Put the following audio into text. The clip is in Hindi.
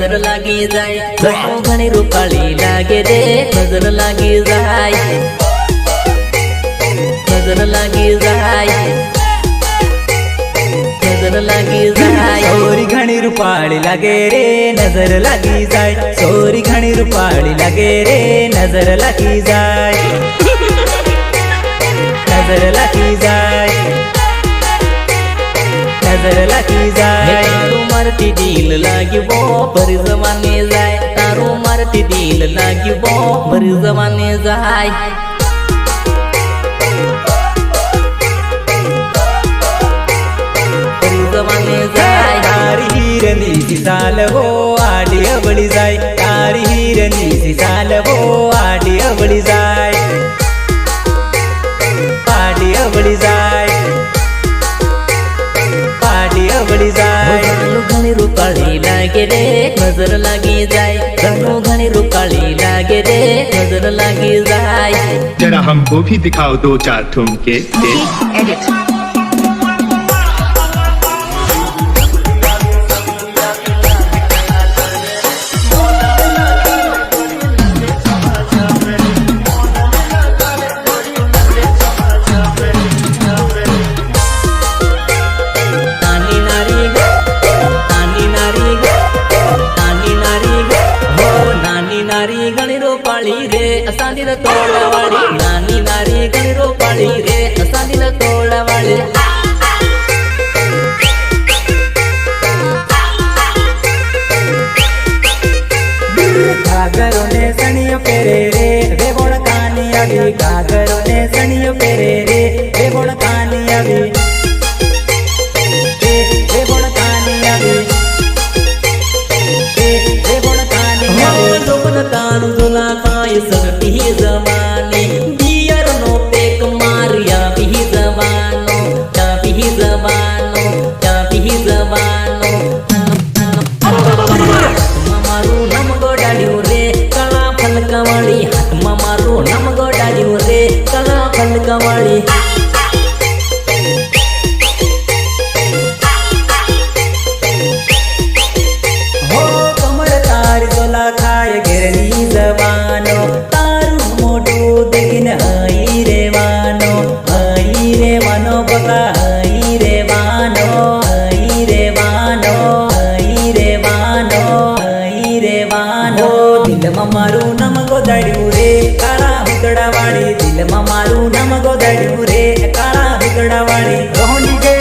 नजर लागी जाए जणू घणी रुपाळी लागे रे नजर लागी जाए नजर लागी जाए नजर लागी जाए सोरी घणी रुपाळी लागे रे नजर लागी जाए सोरी घणी रुपाळी लागे रे नजर लागी जाए नजर लागी जाए नजर लागी जाए तारू मारती दिल लागी वो पर जमाने जाए तारू मारती दिल लागी वो पर जमाने जाए पर जमाने जाए तारी हिरनी सी साल वो आडी अवळी जाए तारी हिरनी सी साल वो आडी अवळी जाए आडी अवळी जाए आडी अवळी जाए जणू घणी रुपाळी लागे रे नजर लागी जाए जणू घणी रुपाळी लागे रे नजर लागी जाए जरा हमको भी दिखाओ दो चार ठुमके Edit. नानी नारी ग नानी नारी ग नानी नारी ग हो नानी नारी घणी रुपाळी रे असां दिल तोडवाळी नानी नारी घणी रुपाळी रे असां दिल तोडवाळी घाघरो ने सणियो पेरे रे बेबोण कानी आवी घाघरो ने सणियो पेरे रे बेबोण कानी आवी बेबोण कानी आवी बेबोण कानी आवी लोन तांदुला काय सगटी जमाने बियर नो पेक मारिया बिही जमानो त्या बिही जमानो त्या बिही जमानो मारू नम गोडाड्यू रे कळा फलकवाळी हातमा मारू नम गोडाड्यू रे कळा फलकवाळी हो कमर तार तोला खाय गिरणी जवानो तारू मोठू देखीन हई रे वानो बघा हई रे वानो हई रे वानो हई रे वानो हई रे वानो दिल मारू नम गोदाड्यू रे काळा हुकडावाळी दिल मारू नम गोदाड्यू रे काळा हुकडावाळी रोहंडी गे